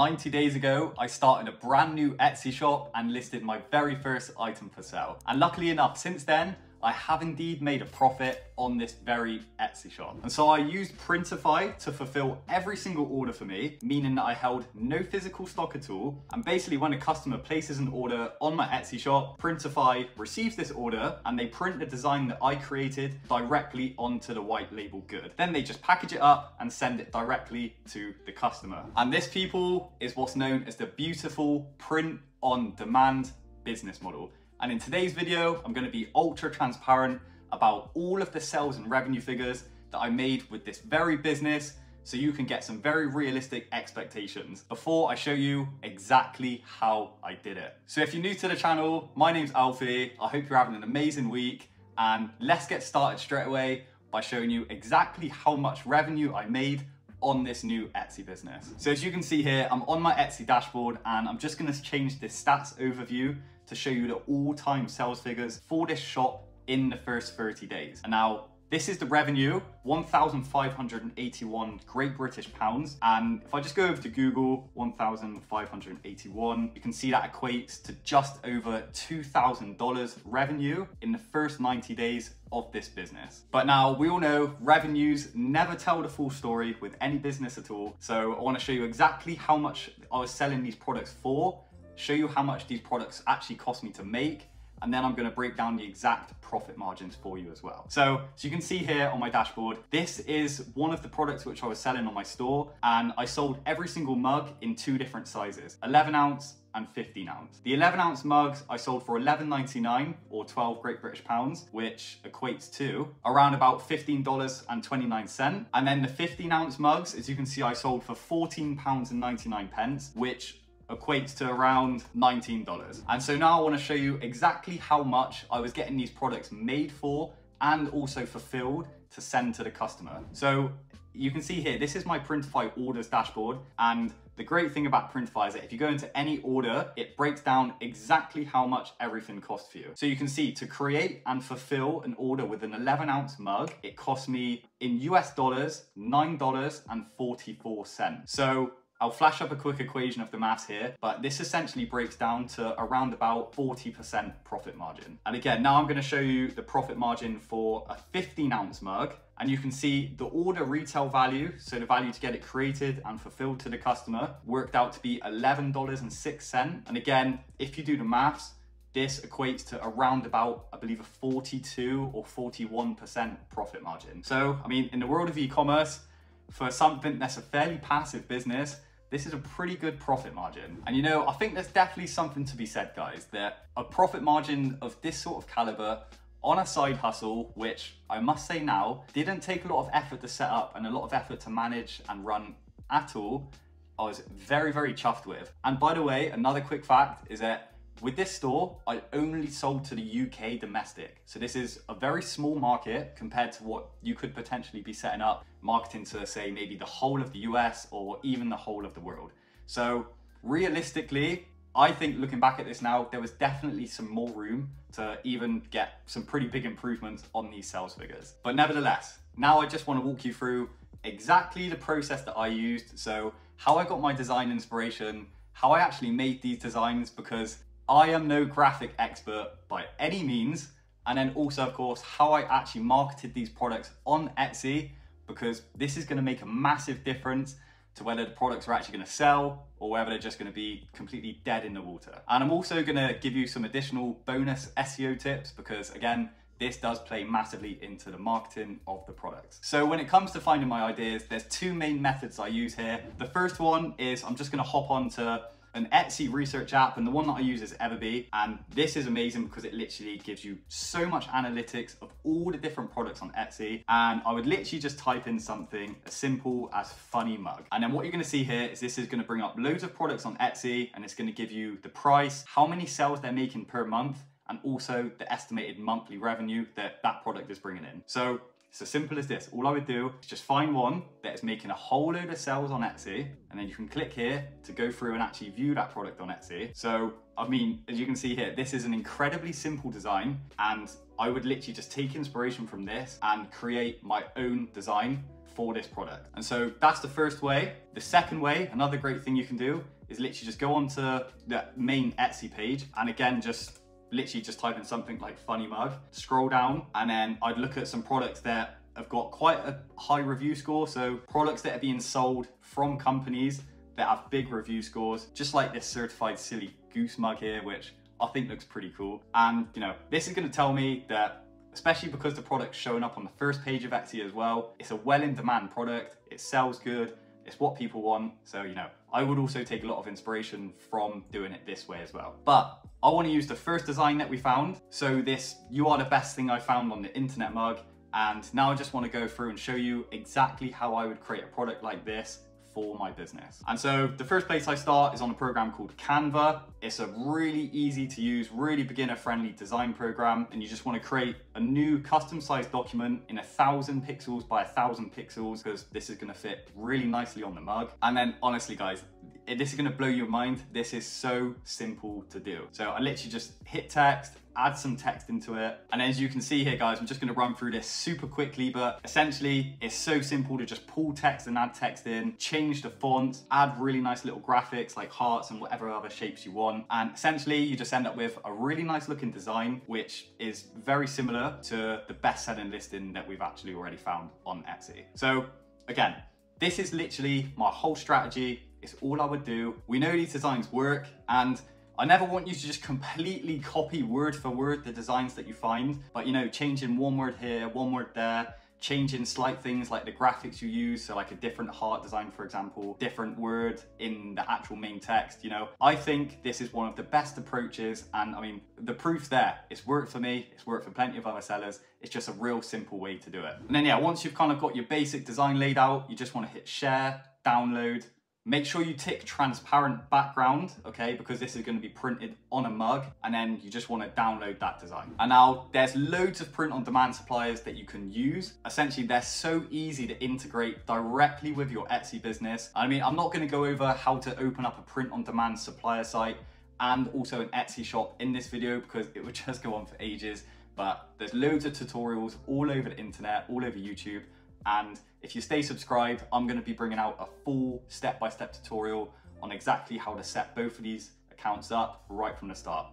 90 days ago, I started a brand new Etsy shop and listed my very first item for sale. And luckily enough, since then, I have indeed made a profit on this very Etsy shop. And so I used Printify to fulfill every single order for me, meaning that I held no physical stock at all. And basically when a customer places an order on my Etsy shop, Printify receives this order and they print the design that I created directly onto the white label good. Then they just package it up and send it directly to the customer. And this, people, is what's known as the beautiful print on demand business model. And in today's video, I'm going to be ultra transparent about all of the sales and revenue figures that I made with this very business, so you can get some very realistic expectations before I show you exactly how I did it. So if you're new to the channel, my name's Alfie. I hope you're having an amazing week, and let's get started straight away by showing you exactly how much revenue I made on this new Etsy business. So as you can see here, I'm on my Etsy dashboard and I'm just going to change this stats overview to show you the all-time sales figures for this shop in the first 30 days. And now this is the revenue, 1,581 Great British pounds. And if I just go over to Google, 1,581, you can see that equates to just over $2,000 revenue in the first 90 days of this business. But now we all know revenues never tell the full story with any business at all. So I want to show you exactly how much I was selling these products for, show you how much these products actually cost me to make, and then I'm going to break down the exact profit margins for you as well. So you can see here on my dashboard, this is one of the products which I was selling on my store, and I sold every single mug in two different sizes, 11 ounce and 15 ounce. The 11 ounce mugs I sold for $11.99 or 12 Great British pounds, which equates to around about $15.29. And then the 15 ounce mugs, as you can see, I sold for £14.99, which equates to around $19. And so now I want to show you exactly how much I was getting these products made for and also fulfilled to send to the customer. So you can see here, this is my Printify orders dashboard. And the great thing about Printify is that if you go into any order, it breaks down exactly how much everything costs for you. So you can see to create and fulfill an order with an 11 ounce mug, it cost me in US dollars, $9.44. So I'll flash up a quick equation of the maths here, but this essentially breaks down to around about 40% profit margin. And again, now I'm going to show you the profit margin for a 15 ounce mug. And you can see the order retail value, so the value to get it created and fulfilled to the customer, worked out to be $11.06. And again, if you do the maths, this equates to around about, I believe, a 42 or 41% profit margin. So, I mean, in the world of e-commerce, for something that's a fairly passive business, this is a pretty good profit margin. And you know, I think there's definitely something to be said, guys, that a profit margin of this sort of caliber on a side hustle, which I must say now, didn't take a lot of effort to set up and a lot of effort to manage and run at all, I was very, very chuffed with. And by the way, another quick fact is that with this store, I only sold to the UK domestic. So this is a very small market compared to what you could potentially be setting up, marketing to, say, maybe the whole of the US or even the whole of the world. So realistically, I think looking back at this now, there was definitely some more room to even get some pretty big improvements on these sales figures. But nevertheless, now I just want to walk you through exactly the process that I used. So how I got my design inspiration, how I actually made these designs, because I am no graphic expert by any means. And then also, of course, how I actually marketed these products on Etsy, because this is going to make a massive difference to whether the products are actually going to sell or whether they're just going to be completely dead in the water. And I'm also going to give you some additional bonus SEO tips, because again, this does play massively into the marketing of the products. So when it comes to finding my ideas, there's two main methods I use here. The first one is I'm just going to hop onto an Etsy research app, and the one that I use is Everbee. And this is amazing because it literally gives you so much analytics of all the different products on Etsy. And I would literally just type in something as simple as funny mug. And then what you're gonna see here is this is gonna bring up loads of products on Etsy, and it's gonna give you the price, how many sales they're making per month, and also the estimated monthly revenue that that product is bringing in. So It's as simple as this. All I would do is just find one that is making a whole load of sales on Etsy, and then you can click here to go through and actually view that product on Etsy. So, I mean, as you can see here, this is an incredibly simple design, and I would literally just take inspiration from this and create my own design for this product. And so that's the first way. The second way, another great thing you can do is literally just go onto the main Etsy page, and again, just literally just type in something like funny mug, scroll down, and then I'd look at some products that have got quite a high review score. So products that are being sold from companies that have big review scores, just like this certified silly goose mug here, which I think looks pretty cool. And you know, this is gonna tell me that, especially because the product's showing up on the first page of Etsy as well, it's a well in demand product, it sells good, it's what people want. So, you know, I would also take a lot of inspiration from doing it this way as well. But I want to use the first design that we found. So this "you are the best thing I found on the internet" mug. And now I just want to go through and show you exactly how I would create a product like this for my business. And so the first place I start is on a program called Canva. It's a really easy to use, really beginner friendly design program. And you just want to create a new custom sized document in 1,000 pixels by 1,000 pixels, because this is going to fit really nicely on the mug. And then honestly guys, this is going to blow your mind. This is so simple to do. So I literally just hit text, add some text into it. And as you can see here guys, I'm just going to run through this super quickly, but essentially it's so simple to just pull text and add text in, change the font, add really nice little graphics like hearts and whatever other shapes you want. And essentially you just end up with a really nice looking design, which is very similar to the best-selling listing that we've actually already found on Etsy. So again, this is literally my whole strategy. It's all I would do. We know these designs work, and I never want you to just completely copy word for word the designs that you find, but you know, changing one word here, one word there, changing slight things like the graphics you use, so like a different heart design, for example, different word in the actual main text, you know. I think this is one of the best approaches, and I mean, the proof's there. It's worked for me, it's worked for plenty of other sellers. It's just a real simple way to do it. And then yeah, once you've kind of got your basic design laid out, you just want to hit share, download. Make sure you tick transparent background, okay, because this is going to be printed on a mug, and then you just want to download that design. And now there's loads of print on demand suppliers that you can use. Essentially, they're so easy to integrate directly with your Etsy business. I mean, I'm not going to go over how to open up a print on demand supplier site and also an Etsy shop in this video, because it would just go on for ages. But there's loads of tutorials all over the internet, all over YouTube. And if you stay subscribed, I'm going to be bringing out a full step-by-step tutorial on exactly how to set both of these accounts up right from the start.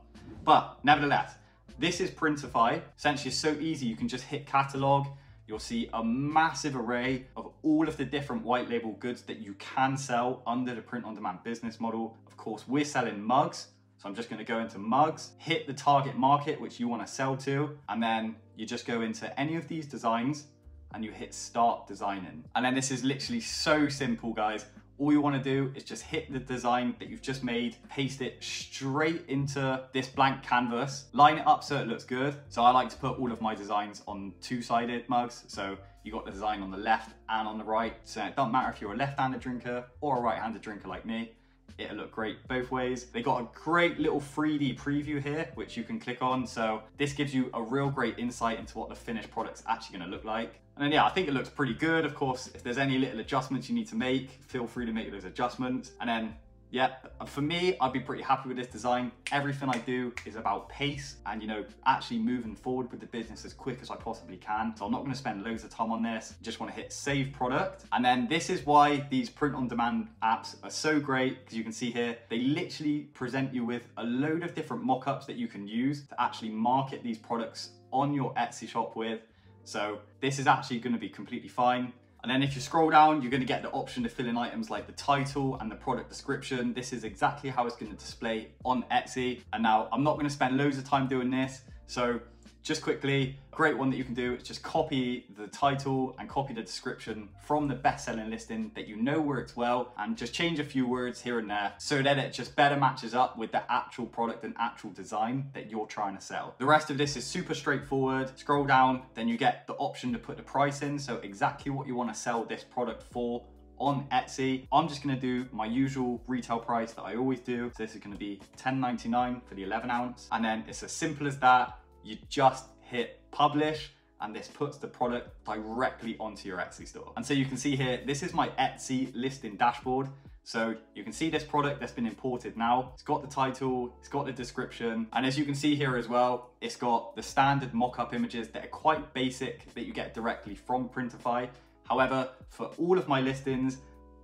But nevertheless, this is Printify. Essentially, it's so easy. You can just hit catalog. You'll see a massive array of all of the different white label goods that you can sell under the print on demand business model. Of course, we're selling mugs. So I'm just going to go into mugs, hit the target market, which you want to sell to, and then you just go into any of these designs and you hit start designing. And then this is literally so simple, guys. All you want to do is just hit the design that you've just made, paste it straight into this blank canvas, line it up so it looks good. So I like to put all of my designs on two-sided mugs. So you got the design on the left and on the right. So it doesn't matter if you're a left-handed drinker or a right-handed drinker like me. It'll look great both ways. They got a great little 3D preview here, which you can click on. So this gives you a real great insight into what the finished product's actually gonna look like. And then yeah, I think it looks pretty good. Of course, if there's any little adjustments you need to make, feel free to make those adjustments. And then yeah, for me, I'd be pretty happy with this design. Everything I do is about pace and, you know, actually moving forward with the business as quick as I possibly can. So I'm not going to spend loads of time on this. Just want to hit save product. And then this is why these print on demand apps are so great, because you can see here, they literally present you with a load of different mock-ups that you can use to actually market these products on your Etsy shop with. So this is actually going to be completely fine. And then if you scroll down, you're going to get the option to fill in items like the title and the product description. This is exactly how it's going to display on Etsy. And now I'm not going to spend loads of time doing this. So just quickly, a great one that you can do is just copy the title and copy the description from the best-selling listing that you know works well, and just change a few words here and there so that it just better matches up with the actual product and actual design that you're trying to sell. The rest of this is super straightforward. Scroll down, then you get the option to put the price in, so exactly what you want to sell this product for on Etsy. I'm just going to do my usual retail price that I always do. So this is going to be $10.99 for the 11 ounce. And then it's as simple as that. You just hit publish, and this puts the product directly onto your Etsy store. And so you can see here, this is my Etsy listing dashboard. So you can see this product that's been imported now. It's got the title, it's got the description. And as you can see here as well, it's got the standard mock-up images that are quite basic that you get directly from Printify. However, for all of my listings,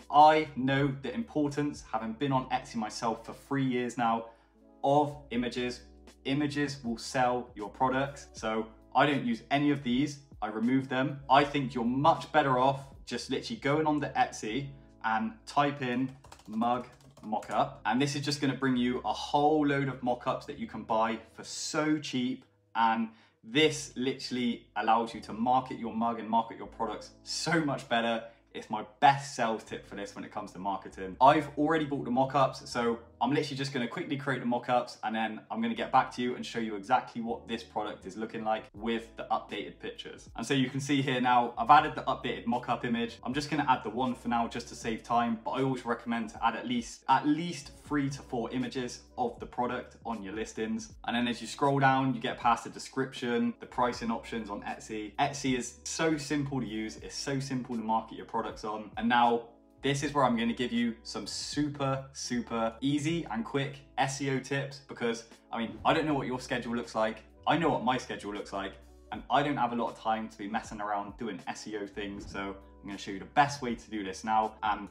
I know the importance, having been on Etsy myself for 3 years now, of images. Images will sell your products. So I don't use any of these, I remove them. I think you're much better off just literally going on the Etsy and type in mug mock-up. And this is just gonna bring you a whole load of mock-ups that you can buy for so cheap. And this literally allows you to market your mug and market your products so much better. It's my best sales tip for this when it comes to marketing. I've already bought the mock-ups, so I'm literally just gonna quickly create the mock-ups and then I'm gonna get back to you and show you exactly what this product is looking like with the updated pictures. And so you can see here now, I've added the updated mock-up image. I'm just gonna add the one for now just to save time, but I always recommend to add at least 3 to 4 images of the product on your listings. And then as you scroll down, you get past the description, the pricing options on Etsy. Etsy is so simple to use. It's so simple to market your products on. And now this is where I'm going to give you some super easy and quick SEO tips, because I mean, I don't know what your schedule looks like. I know what my schedule looks like, and I don't have a lot of time to be messing around doing SEO things. So I'm going to show you the best way to do this now. And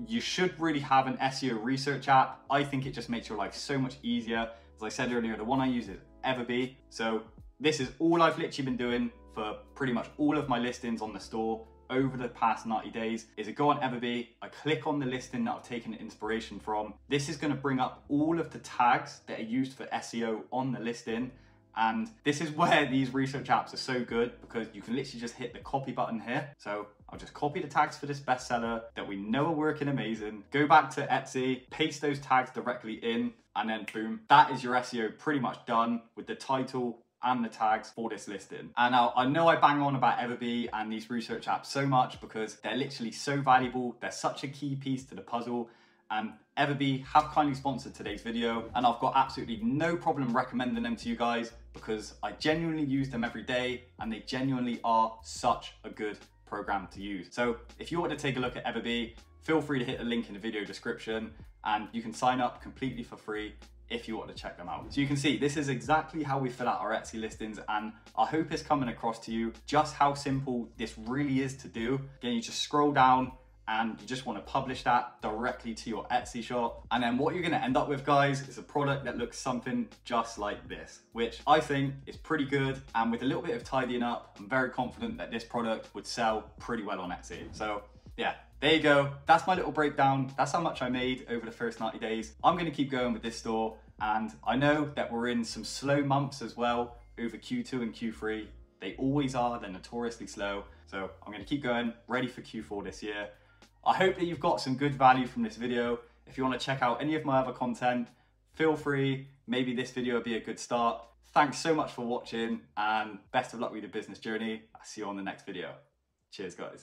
you should really have an SEO research app. I think it just makes your life so much easier. As I said earlier, the one I use is Everbee. So this is all I've literally been doing for pretty much all of my listings on the store over the past 90 days is I go on Everbee, I click on the listing that I've taken inspiration from. This is going to bring up all of the tags that are used for SEO on the listing. And this is where these research apps are so good, because you can literally just hit the copy button here. So I'll just copy the tags for this bestseller that we know are working amazing. Go back to Etsy, paste those tags directly in, and then boom, that is your SEO pretty much done with the title and the tags for this listing. And now I know I bang on about Everbee and these research apps so much because they're literally so valuable. They're such a key piece to the puzzle. And Everbee have kindly sponsored today's video, and I've got absolutely no problem recommending them to you guys because I genuinely use them every day and they genuinely are such a good program to use. So if you want to take a look at Everbee, feel free to hit the link in the video description and you can sign up completely for free if you want to check them out. So you can see this is exactly how we fill out our Etsy listings, and I hope it's coming across to you just how simple this really is to do. Again, you just scroll down and you just want to publish that directly to your Etsy shop. And then what you're going to end up with, guys, is a product that looks something just like this, which I think is pretty good. And with a little bit of tidying up, I'm very confident that this product would sell pretty well on Etsy. So yeah, there you go. That's my little breakdown. That's how much I made over the first 90 days. I'm going to keep going with this store. And I know that we're in some slow months as well over Q2 and Q3. They always are. They're notoriously slow. So I'm going to keep going, ready for Q4 this year. I hope that you've got some good value from this video. If you want to check out any of my other content, feel free. Maybe this video would be a good start. Thanks so much for watching and best of luck with your business journey. I'll see you on the next video. Cheers, guys.